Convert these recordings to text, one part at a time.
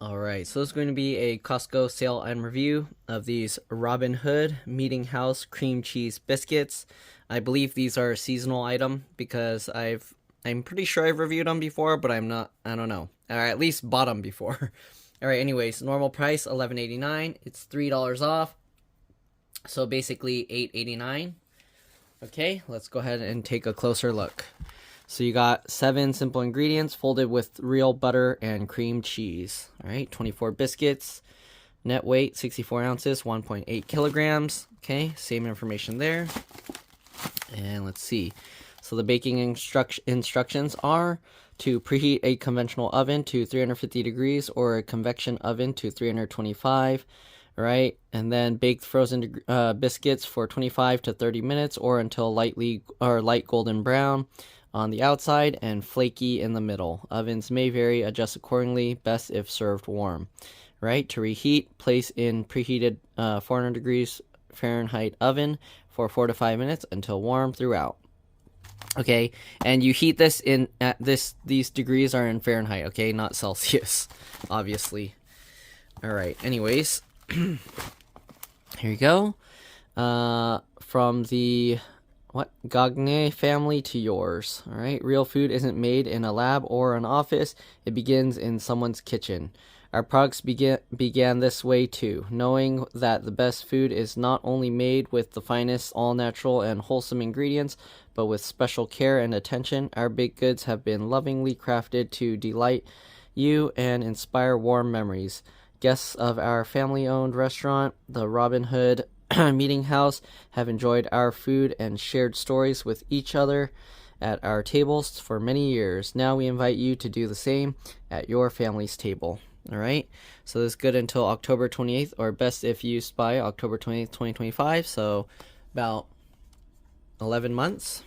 Alright, so this is going to be a Costco sale and review of these Robinhood Meetinghouse cream cheese biscuits. I believe these are a seasonal item because I'm pretty sure I've reviewed them before, but I don't know. Or at least bought them before. Alright, anyways, normal price $11.89. It's $3 off. So basically $8.89. Okay, let's go ahead and take a closer look. So you got 7 simple ingredients folded with real butter and cream cheese. All right, 24 biscuits. Net weight 64 ounces, 1.8 kilograms. Okay, same information there. And let's see. So the baking instructions are to preheat a conventional oven to 350 degrees or a convection oven to 325. Right, and then bake frozen biscuits for 25 to 30 minutes or until light golden brown on the outside and flaky in the middle. Ovens may vary, adjust accordingly, best if served warm. Right, to reheat, place in preheated 400 degrees Fahrenheit oven for 4 to 5 minutes until warm throughout. Okay, and you heat this in these degrees are in Fahrenheit, okay, not Celsius, obviously. All right, anyways, here you go. From the Gagne family to yours. All right, real food isn't made in a lab or an office. It begins in someone's kitchen. Our products began this way too, knowing that the best food is not only made with the finest, all-natural and wholesome ingredients, but with special care and attention. Our baked goods have been lovingly crafted to delight you and inspire warm memories. Guests of our family-owned restaurant, the Robin Hood Meetinghouse, have enjoyed our food and shared stories with each other at our tables for many years. Now we invite you to do the same at your family's table. All right, so this is good until October 28th, or best if used by October 28th, 2025, so about 11 months.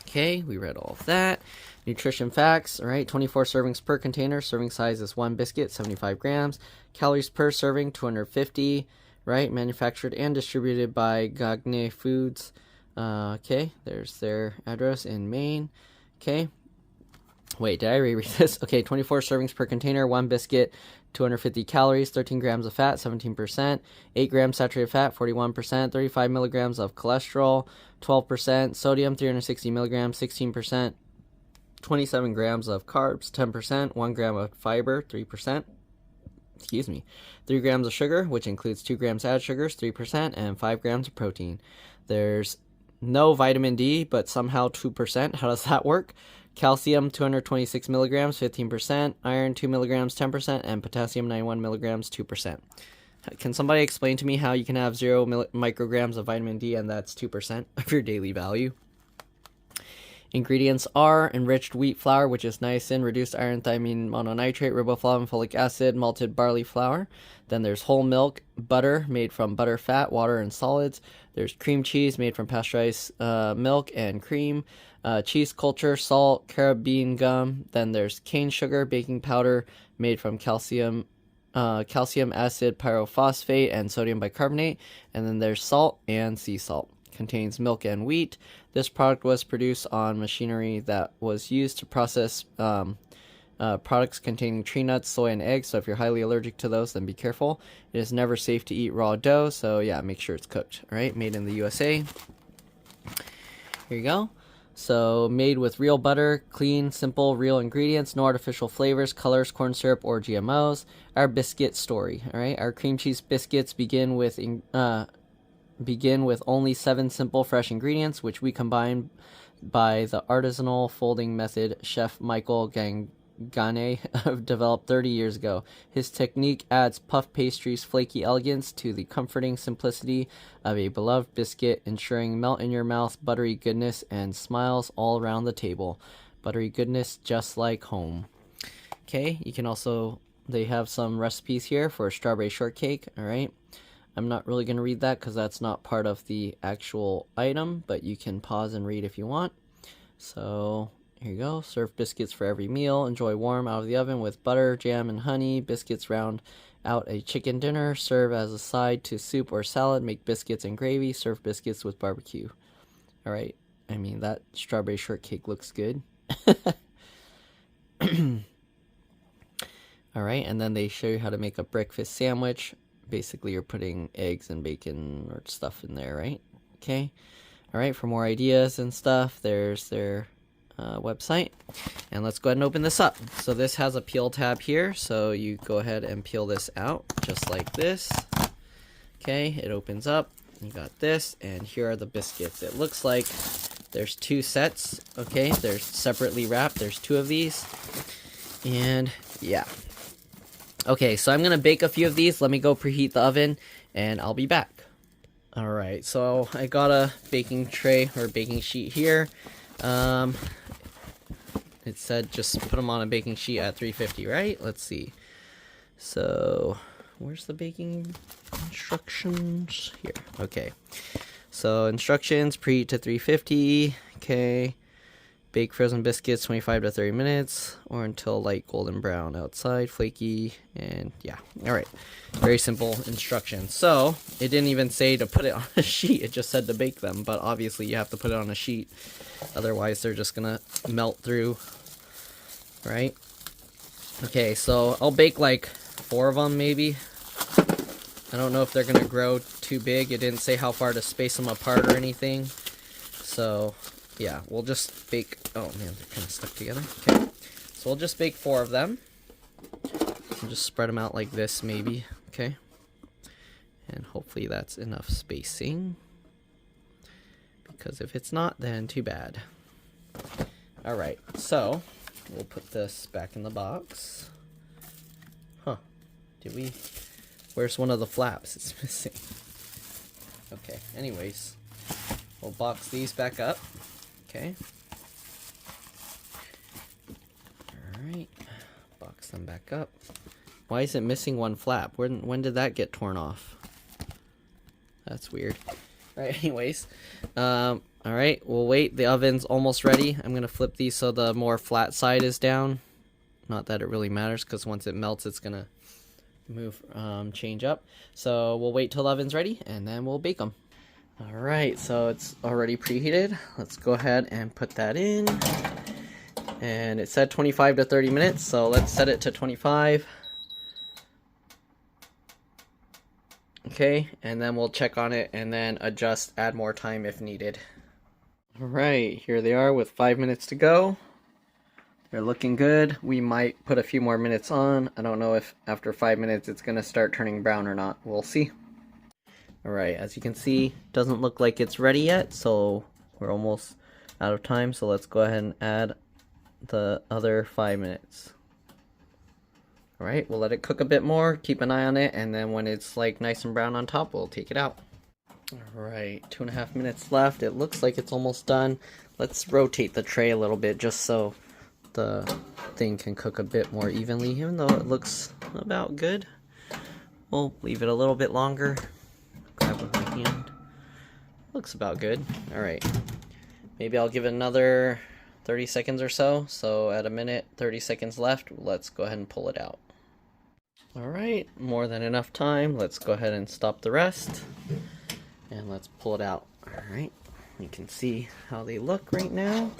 Okay, we read all of that. Nutrition facts, all right, 24 servings per container. Serving size is 1 biscuit, 75 grams. Calories per serving, 250, right? Manufactured and distributed by Gagne Foods. Okay, there's their address in Maine. Okay. Wait, did I reread this? Okay, 24 servings per container, 1 biscuit, 250 calories, 13 grams of fat, 17%, 8 grams saturated fat, 41%, 35 milligrams of cholesterol, 12%, sodium, 360 milligrams, 16%, 27 grams of carbs, 10%, 1 gram of fiber, 3%, 3 grams of sugar, which includes 2 grams added sugars, 3%, and 5 grams of protein. There's no vitamin D, but somehow 2%. How does that work? Calcium, 226 milligrams, 15%, iron, 2 milligrams, 10%, and potassium, 91 milligrams, 2%. Can somebody explain to me how you can have 0 micrograms of vitamin D and that's 2% of your daily value? Ingredients are enriched wheat flour, which is niacin, reduced iron, thiamine mononitrate, riboflavin, folic acid, malted barley flour. Then there's whole milk, butter made from butter fat, water, and solids. There's cream cheese made from pasteurized milk and cream. Cheese culture, salt, carabine gum. Then there's cane sugar, baking powder made from calcium acid pyrophosphate and sodium bicarbonate. And then there's salt and sea salt. Contains milk and wheat. This product was produced on machinery that was used to process products containing tree nuts, soy, and eggs. So if you're highly allergic to those, then be careful. It is never safe to eat raw dough. So yeah, make sure it's cooked. All right, made in the USA. Here you go. So made with real butter, clean, simple, real ingredients, no artificial flavors, colors, corn syrup, or GMOs. Our biscuit story. All right, our cream cheese biscuits begin with only 7 simple fresh ingredients, which we combine by the artisanal folding method Chef Michael Gane developed 30 years ago. His technique adds puff pastry's flaky elegance to the comforting simplicity of a beloved biscuit, ensuring melt in your mouth buttery goodness and smiles all around the table. Buttery goodness just like home. Okay, you can also, they have some recipes here for strawberry shortcake, all right? I'm not really going to read that because that's not part of the actual item, but you can pause and read if you want. So here you go. Serve biscuits for every meal. Enjoy warm out of the oven with butter, jam, and honey. Biscuits round out a chicken dinner. Serve as a side to soup or salad. Make biscuits and gravy. Serve biscuits with barbecue. All right. I mean, that strawberry shortcake looks good. All right, and then they show you how to make a breakfast sandwich. Basically, you're putting eggs and bacon or stuff in there, right? Okay. All right, for more ideas and stuff, there's their website. And let's go ahead and open this up. So this has a peel tab here, so you go ahead and peel this out just like this. Okay, it opens up. You got this, and here are the biscuits. It looks like there's 2 sets. Okay, they're separately wrapped. There's 2 of these. And yeah. Okay, so I'm gonna bake a few of these. Let me go preheat the oven, and I'll be back. All right, so I got a baking tray or baking sheet here. It said just put them on a baking sheet at 350, right? Let's see. So where's the baking instructions? Here. Okay. So instructions: preheat to 350. Okay. Bake frozen biscuits 25 to 30 minutes or until light golden brown outside, flaky, and yeah. All right. Very simple instructions. So it didn't even say to put it on a sheet. It just said to bake them, but obviously you have to put it on a sheet. Otherwise they're just gonna melt through, right? Okay, so I'll bake like 4 of them maybe. I don't know if they're gonna grow too big. It didn't say how far to space them apart or anything. So yeah, we'll just bake. Oh man, they're kind of stuck together. Okay, so we'll just bake 4 of them. And just spread them out like this maybe. Okay, and hopefully that's enough spacing, because if it's not, then too bad. All right, so we'll put this back in the box. Huh, did we? Where's one of the flaps? It's missing. Okay, anyways, we'll box these back up. Okay. Alright. Box them back up. Why is it missing one flap? When did that get torn off? That's weird. Alright, anyways. Alright, we'll wait. The oven's almost ready. I'm going to flip these so the more flat side is down. Not that it really matters, because once it melts, it's going to move, change up. So we'll wait till the oven's ready, and then we'll bake them. Alright, so it's already preheated. Let's go ahead and put that in. And it said 25 to 30 minutes, so let's set it to 25. Okay, and then we'll check on it and then adjust, add more time if needed. Alright, here they are with 5 minutes to go. They're looking good. We might put a few more minutes on. I don't know if after 5 minutes it's going to start turning brown or not. We'll see. Alright, as you can see, doesn't look like it's ready yet, so we're almost out of time. So let's go ahead and add the other 5 minutes. Alright, we'll let it cook a bit more, keep an eye on it, and then when it's like nice and brown on top, we'll take it out. Alright, 2.5 minutes left. It looks like it's almost done. Let's rotate the tray a little bit just so the thing can cook a bit more evenly, even though it looks about good. We'll leave it a little bit longer. Grab with my hand. Looks about good. Alright. Maybe I'll give it another 30 seconds or so. So at 1minute, 30 seconds left, let's go ahead and pull it out. Alright, more than enough time. Let's go ahead and stop the rest. And let's pull it out. Alright, you can see how they look right now.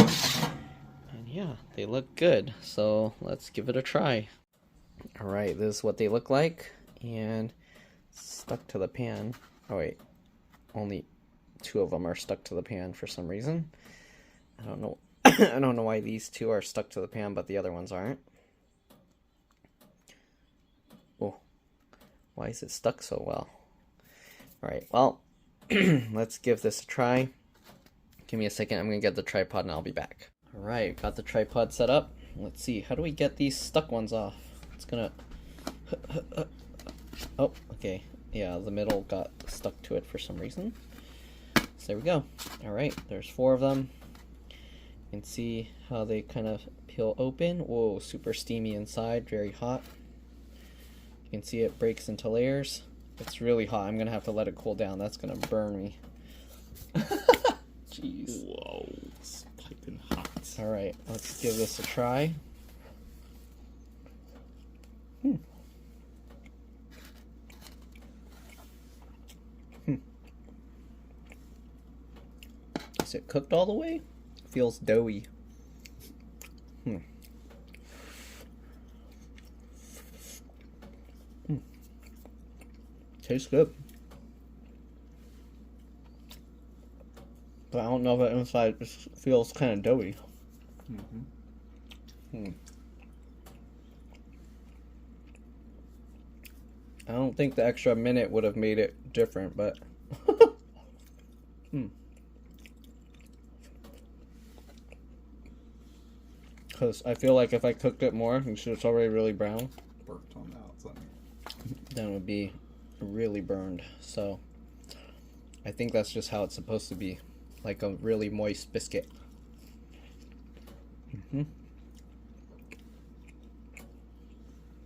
And yeah, they look good. So let's give it a try. Alright, this is what they look like. And stuck to the pan. Oh wait, only 2 of them are stuck to the pan for some reason. I don't know. I don't know why these 2 are stuck to the pan, but the other ones aren't. Oh, why is it stuck so well? All right, well, let's give this a try. Give me a second. I'm gonna get the tripod and I'll be back. All right, got the tripod set up. Let's see. How do we get these stuck ones off? It's gonna. Oh, okay. Yeah, the middle got stuck to it for some reason. So there we go. Alright, there's 4 of them. You can see how they kind of peel open. Whoa, super steamy inside, very hot. You can see it breaks into layers. It's really hot. I'm going to have to let it cool down. That's going to burn me. Jeez. Whoa, it's piping hot. Alright, let's give this a try. Is it cooked all the way? Feels doughy. Tastes good. But I don't know if the inside just feels kind of doughy. I don't think the extra minute would have made it different, but because I feel like if I cooked it more, it's already really brown, Burnt on the outside. then it would be really burned. So I think that's just how it's supposed to be, like a really moist biscuit.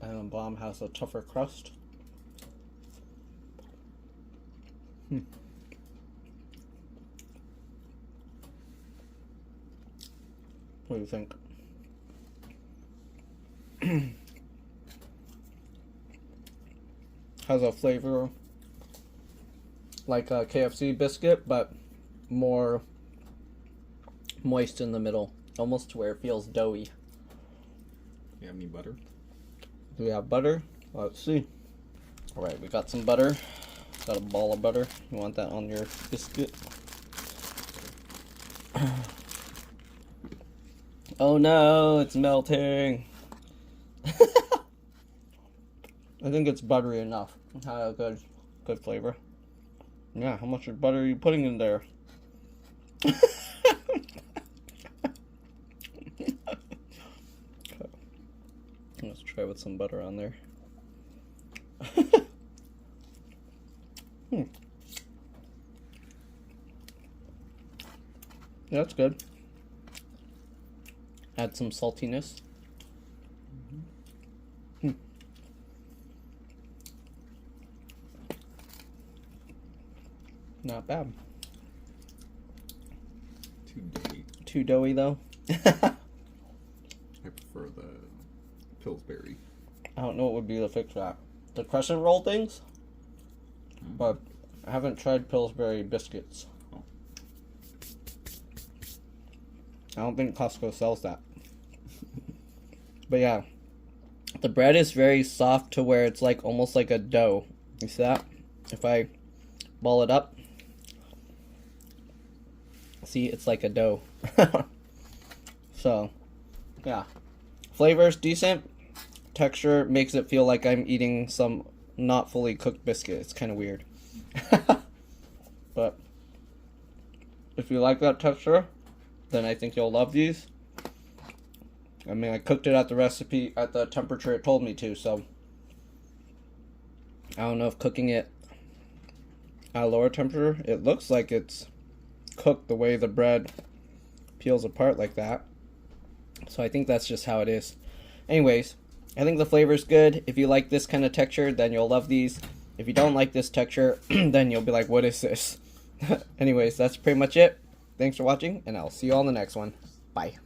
And Bomb has a tougher crust. What do you think? Has a flavor like a KFC biscuit, but more moist in the middle, almost to where it feels doughy. You have any butter? Do we have butter? Let's see. Alright, we got some butter. Got a ball of butter. You want that on your biscuit? Oh no, it's melting. I think it's buttery enough. It had a good flavor. Yeah, how much butter are you putting in there? Let's try with some butter on there. Yeah, that's good. Add some saltiness. Not bad. Too doughy. Too doughy though. I prefer the Pillsbury. I don't know what would be the fix for that. The crescent roll things? But I haven't tried Pillsbury biscuits. Oh. I don't think Costco sells that. But yeah. The bread is very soft to where it's like almost like a dough. You see that? If I ball it up. See, it's like a dough. So, yeah. Flavor's decent. Texture makes it feel like I'm eating some not fully cooked biscuit. It's kind of weird. But if you like that texture, then I think you'll love these. I mean, I cooked it at the recipe, at the temperature it told me to, so I don't know if cooking it at a lower temperature, it looks like it's cooked the way the bread peels apart like that. So I think that's just how it is. Anyways, I think the flavor's good. If you like this kind of texture, then you'll love these. If you don't like this texture, then you'll be like, what is this? Anyways, that's pretty much it. Thanks for watching, and I'll see you all in the next one. Bye.